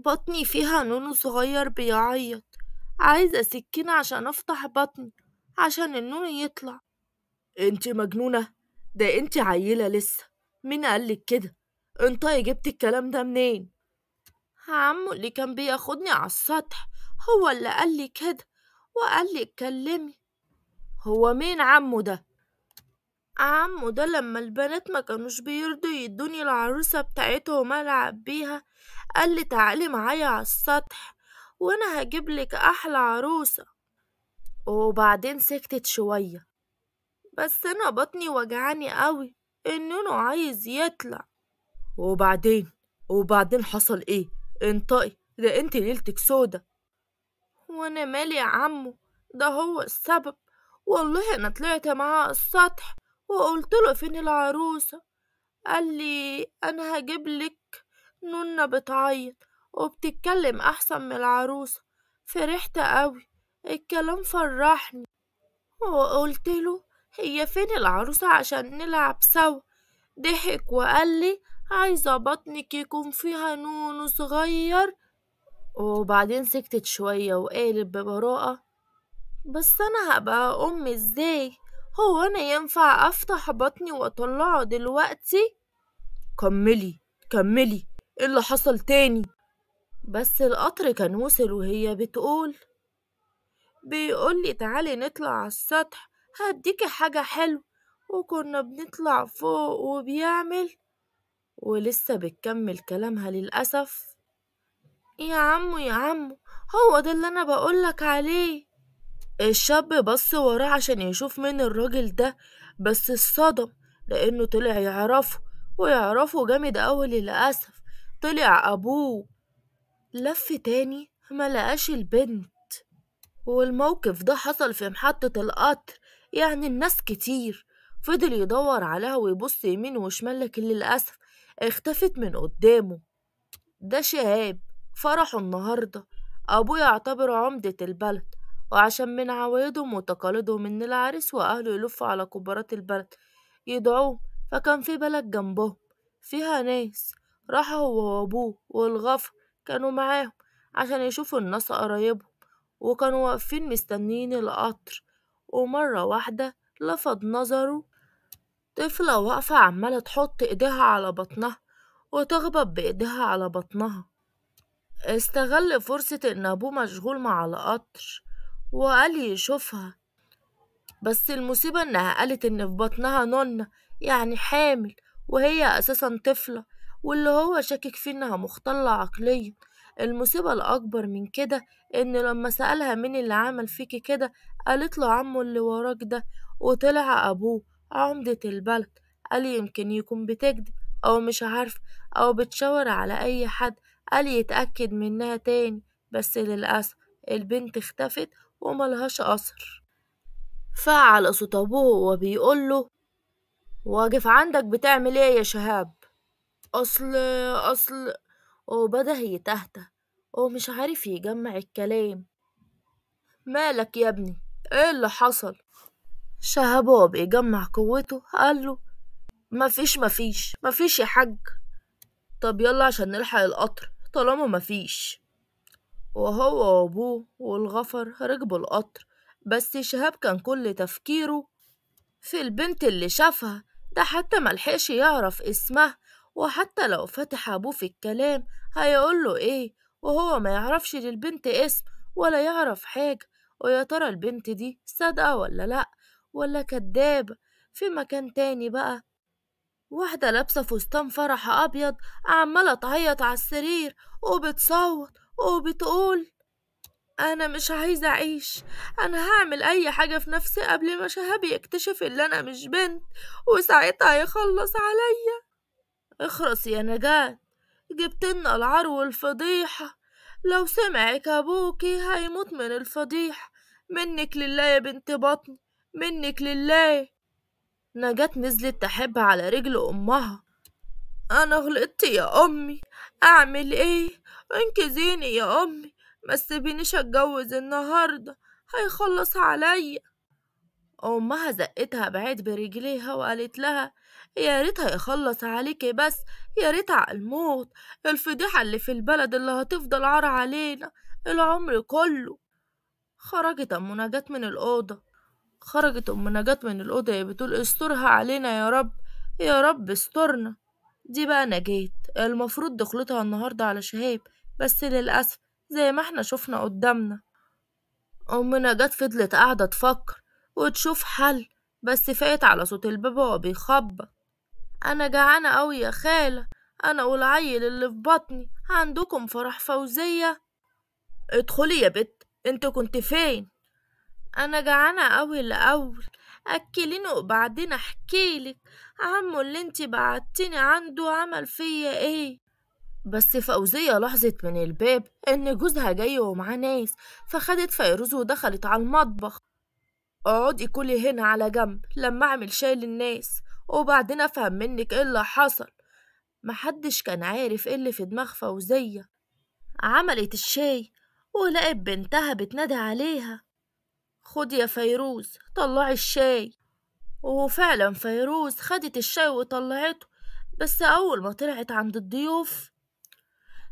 بطني فيها نونو صغير بيعيط. عايزة سكينة عشان افتح بطني عشان النونو يطلع. انت مجنونة؟ ده انت عيلة لسه. مين قالك كده؟ انتي جبت الكلام ده منين؟ عمو اللي كان بياخدني على السطح هو اللي قال لي كده، وقال لي اتكلمي. هو مين عمو ده؟ عمو ده لما البنات ما كانوش بيرضوا يدوني العروسة بتاعتهم ألعب بيها، قال لي تعالي معايا على السطح وانا هجيبلك احلى عروسة. وبعدين سكتت شوية. بس انا بطني وجعاني قوي، النونو عايز يطلع. وبعدين حصل ايه؟ انطقي، ده انت ليلتك سودا. وانا مالي يا عمو، ده هو السبب. والله انا طلعت معاه على السطح وقلت له فين العروسة، قال لي انا هجيبلك نونة بتعيط وبتتكلم احسن من العروسة. فرحت قوي، الكلام فرحني، وقلت له هي فين العروسة عشان نلعب سوا. ضحك وقال لي عايزة بطنك يكون فيها نونو صغير. وبعدين سكتت شوية وقالت ببراءة: بس انا هبقى ام ازاي؟ هو انا ينفع افتح بطني واطلعه دلوقتي؟ كملي كملي، ايه اللي حصل تاني؟ بس القطر كان وصل وهي بيقول لي تعالي نطلع على السطح هديكي حاجة حلوة. وكنا بنطلع فوق ولسه بتكمل كلامها للأسف. يا عمو هو ده اللي انا بقولك عليه. الشاب بص وراه عشان يشوف مين الراجل ده، بس اتصدم لأنه طلع يعرفه، ويعرفه جامد أوي للأسف. طلع أبوه. لف تاني ملقاش البنت. والموقف ده حصل في محطة القطر، يعني الناس كتير. فضل يدور عليها ويبص يمين وشمال، لكن للأسف اختفت من قدامه. ده شهاب، فرحه النهاردة. أبوه يعتبره عمدة البلد، وعشان من عوايدهم وتقاليدهم إن العريس وأهله يلفوا على كبارات البلد يدعوهم، فكان في بلد جنبهم فيها ناس. راح هو وأبوه والغفر كانوا معاهم عشان يشوفوا الناس قرايبهم، وكانوا واقفين مستنيين القطر. ومرة واحدة لفت نظره طفلة واقفة عمالة تحط ايديها على بطنها وتخبط بايديها على بطنها. استغل فرصة ان ابوه مشغول مع القطر وقال يشوفها. بس المصيبة انها قالت ان في بطنها نونة، يعني حامل، وهي اساسا طفلة، واللي هو شاكك فيه انها مختلة عقليا. المصيبة الاكبر من كده ان لما سألها مين اللي عمل فيكي كده، قالت له عمو اللي وراك ده. وطلع ابوه عمدة البلد. قال يمكن يكون بتكذب او مش عارف او بتشاور على اي حد، قال يتأكد منها تاني. بس للأسف البنت اختفت وملهاش أثر. فعل صوت أبوه وبيقوله: واقف عندك بتعمل ايه يا شهاب؟ أصل وبدأ يتهته ومش عارف يجمع الكلام. مالك يا ابني؟ ايه اللي حصل؟ شهاب وهو بيجمع قوته قاله: مفيش يا حاج. طب يلا عشان نلحق القطر طالما مفيش. وهو وابوه والغفر ركبوا القطر، بس شهاب كان كل تفكيره في البنت اللي شافها. ده حتى ملحقش يعرف اسمها، وحتى لو فتح ابوه في الكلام هيقوله ايه وهو ما يعرفش للبنت اسم ولا يعرف حاجة. ويا ترى البنت دي صادقة ولا لأ، ولا كدابة؟ في مكان تاني بقى، واحدة لابسة فستان فرح أبيض عمالة تعيط على السرير وبتصوت وبتقول: انا مش عايزه اعيش، انا هعمل اي حاجه في نفسي قبل ما شهاب يكتشف ان انا مش بنت، وساعتها يخلص عليا. اخرس يا نجاة، جبتلنا العار والفضيحه. لو سمعك ابوكي هيموت من الفضيحه. منك لله يا بنت بطني، منك لله. نجاة نزلت تحب على رجل امها: انا غلطت يا امي، اعمل ايه؟ انقذيني يا امي، ما تسيبينيش اتجوز النهارده، هيخلص عليا. أمها زقتها بعيد برجليها وقالت لها يا ريتها يخلص عليكي بس، يا ريت على الموت، الفضيحة اللي في البلد اللي هتفضل عار علينا العمر كله. خرجت أم نجاة من الأوضة خرجت أم نجاة من الأوضة هي بتقول استرها علينا يا رب، يا رب استرنا. دي بقى نجاة المفروض دخلتها النهاردة على شهاب، بس للأسف زي ما احنا شفنا قدامنا. أم نجاة فضلت قاعدة تفكر وتشوف حل، بس فاقت على صوت الباب وهو بيخبط. أنا جعانة أوي يا خالة، أنا والعيل اللي في بطني، عندكم فرح فوزية؟ ادخلي يا بت، انت كنت فين؟ أنا جعانة أوي الأول، أكليني وبعدين أحكيلك عمو اللي انتي بعتيني عنده عمل فيا ايه. بس فوزية لاحظت من الباب إن جوزها جاي ومعاه ناس، فخدت فيروز ودخلت على المطبخ. اقعدي كلي هنا على جنب لما أعمل شاي للناس، وبعدين أفهم منك ايه اللي حصل. محدش كان عارف ايه اللي في دماغ فوزية. عملت الشاي ولقت بنتها بتنادي عليها خدي يا فيروز طلعي الشاي. وفعلا فيروز خدت الشاي وطلعته، بس أول ما طلعت عند الضيوف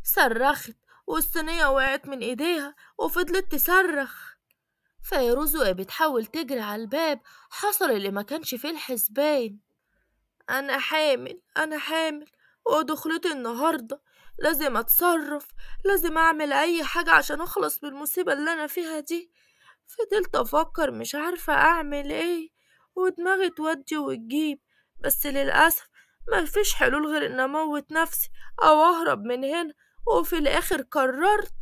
صرخت والصينية وقعت من ايديها وفضلت تصرخ. فيروز وهي بتحاول تجري على الباب حصل اللي ما كانش فيه الحسبان. انا حامل ودخلتي النهارده، لازم اتصرف، لازم اعمل اي حاجة عشان اخلص من المصيبة اللي انا فيها دي. فضلت افكر مش عارفة اعمل ايه، ودماغي تودي وتجيب، بس للأسف ما فيش حلول غير ان اموت نفسي او اهرب من هنا. وفي الاخر قررت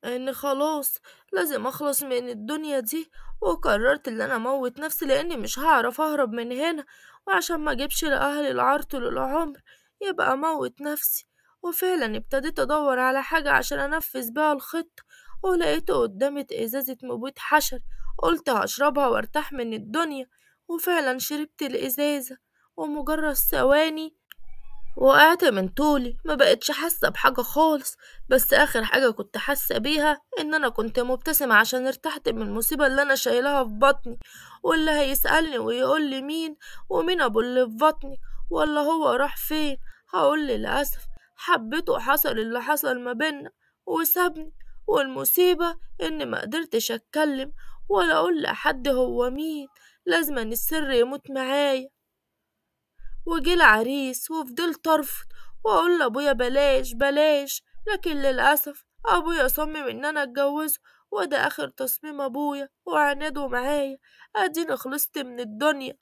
ان خلاص لازم اخلص من الدنيا دي، وقررت ان انا اموت نفسي لاني مش هعرف اهرب من هنا، وعشان ما اجيبش لاهلي العار طول العمر يبقى اموت نفسي. وفعلا ابتديت ادور على حاجة عشان انفذ بيها الخطة، ولقيت قدامي ازازة مبيد حشر، قلت هشربها وارتاح من الدنيا. وفعلا شربت الازازة، ومجرد ثواني وقعت من طولي، ما بقتش حاسة بحاجة خالص. بس آخر حاجة كنت حاسة بيها إن أنا كنت مبتسمة عشان ارتحت من المصيبة اللي أنا شايلها في بطني. واللي هيسألني ويقول لي مين ومين أبو اللي في بطني ولا هو راح فين، هقول للأسف حبيته وحصل اللي حصل ما بينا وسابني. والمصيبة إني ما قدرتش أتكلم ولا أقول لحد هو مين، لازم السر يموت معايا. وجه العريس وفضلت ارفض واقول لابويا بلاش بلاش، لكن للاسف ابويا صمم ان انا اتجوزه، وده اخر تصميم ابويا وعناده معايا. اديني خلصت من الدنيا.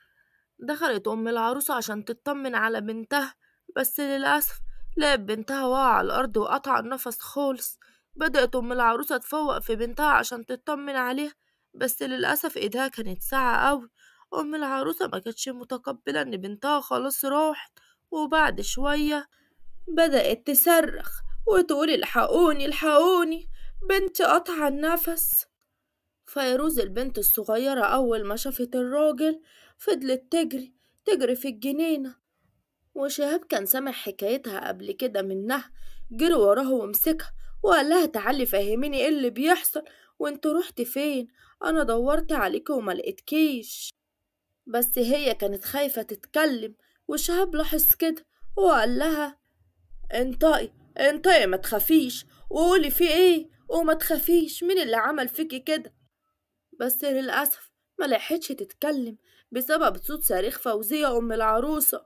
دخلت ام العروسه عشان تطمن على بنتها، بس للاسف لقت بنتها واقعه على الارض وقطع النفس خالص. بدات ام العروسه تفوق في بنتها عشان تطمن عليها، بس للاسف ايديها كانت ساعه قوي. ام العروسه ما كانتش متقبله ان بنتها خلاص راحت، وبعد شويه بدات تصرخ وتقول الحقوني الحقوني، بنتي قطع النفس. فيروز البنت الصغيرة أول ما شافت الراجل فضلت تجري في الجنينة. وشهاب كان سامع حكايتها قبل كده منها، جري وراها ومسكها وقال لها تعالي فهميني ايه اللي بيحصل، وانت رحت فين؟ انا دورت عليك وما لقيتكيش. بس هي كانت خايفة تتكلم، وشهاب لاحظ كده وقال لها انطقي ما تخافيش، وقولي في ايه وما تخافيش، مين اللي عمل فيكي كده؟ بس للأسف ما لحقتش تتكلم بسبب صوت صريخ فوزية أم العروسة.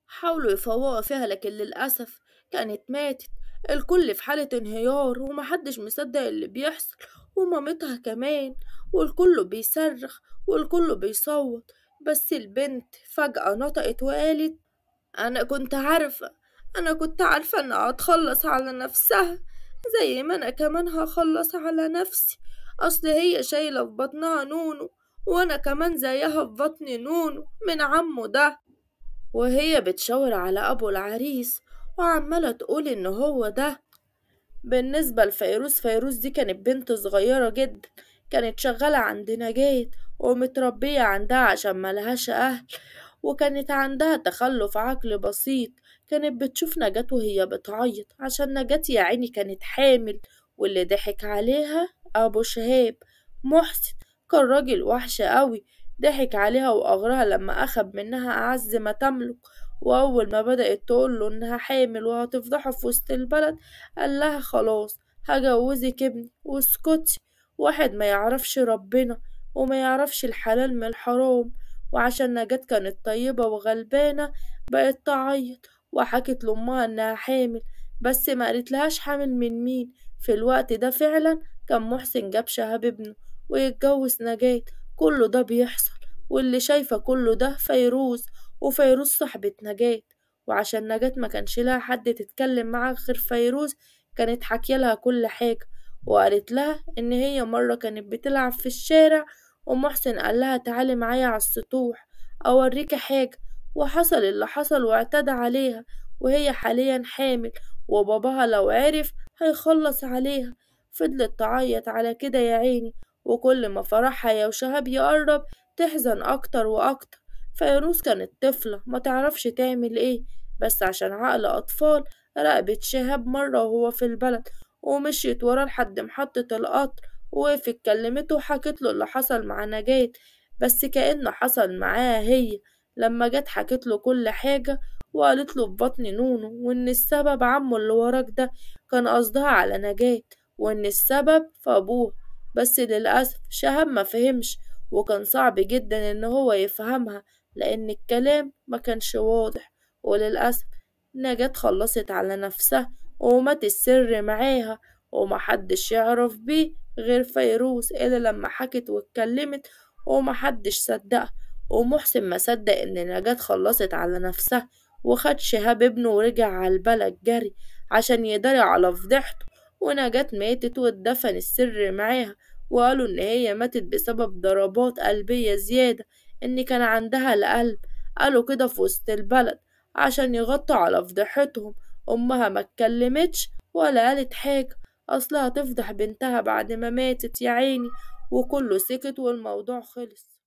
حاولوا يفوقوا فيها لكن للأسف كانت ماتت. الكل في حالة انهيار ومحدش مصدق اللي بيحصل، ومامتها كمان، والكل بيصرخ والكل بيصوت. بس البنت فجأة نطقت وقالت أنا كنت عارفة أنا كنت عارفة إنها هتخلص على نفسها زي ما أنا كمان هخلص على نفسي. أصل هي شايلة في بطنها نونو، وأنا كمان زيها في بطن نونو من عمه ده. وهي بتشاور على أبو العريس وعمالة تقول إن هو ده. بالنسبة لفيروز، فيروز دي كانت بنت صغيرة جدا، كانت شغالة عند نجاة ومتربية عندها عشان ملهاش أهل، وكانت عندها تخلف عقل بسيط. كانت بتشوف نجاة وهي بتعيط عشان نجاة يا عيني كانت حامل، واللي ضحك عليها أبو شهاب محسن، كان راجل وحش قوي، ضحك عليها وأغراها لما أخد منها أعز ما تملك. وأول ما بدأت تقوله إنها حامل وهتفضحه في وسط البلد، قال لها خلاص هجوزك ابني واسكتي. واحد ما يعرفش ربنا وما يعرفش الحلال من الحرام. وعشان نجاة كانت طيبة وغلبانة، بقت تعيط وحكت لأمها إنها حامل، بس ما قالتلهاش حامل من مين. في الوقت ده فعلا كان محسن جاب شهاب ابنه ويتجوز نجاة. كله ده بيحصل، واللي شايفة كله ده فيروز. وفيروز صاحبة نجاة، وعشان نجاة ما كانش لها حد تتكلم معاه غير فيروز، كانت حكيلها كل حاجة. وقالت لها إن هي مرة كانت بتلعب في الشارع، ومحسن قال لها تعالي معايا على السطوح أوريكي حاجة. وحصل اللي حصل واعتدى عليها، وهي حاليا حامل، وباباها لو عرف هيخلص عليها. فضلت تعيط على كده يا عيني، وكل ما فرحها يا وشهاب يقرب تحزن أكتر وأكتر. فيروز كانت طفلة ما تعرفش تعمل ايه، بس عشان عقل أطفال راقبت شهاب مرة وهو في البلد، ومشيت وراه لحد محطة القطر، ووقفت كلمته وحكت له اللي حصل مع نجاة، بس كأنه حصل معاها هي. لما جت حكت له كل حاجة، وقالت له في بطن نونو، وإن السبب عمه اللي وراك ده كان قصدها على نجاة، وإن السبب في أبوه. بس للأسف شهاب ما فهمش، وكان صعب جدا إن هو يفهمها لأن الكلام ما كانش واضح. وللأسف نجاة خلصت على نفسها ومات السر معاها، ومحدش يعرف بيه غير فيروز إلا لما حكت واتكلمت، ومحدش صدقها. ومحسن ما صدق إن نجاة خلصت على نفسها، وخد شهاب ابنه ورجع على البلد جري عشان يداري على فضيحته. ونجاة ماتت واتدفن السر معاها، وقالوا إن هي ماتت بسبب ضربات قلبية زيادة، إن كان عندها القلب. قالوا كده في وسط البلد عشان يغطوا على فضيحتهم. أمها ما اتكلمتش ولا قالت حاجة، أصلها تفضح بنتها بعد ما ماتت يا عيني. وكله سكت والموضوع خلص.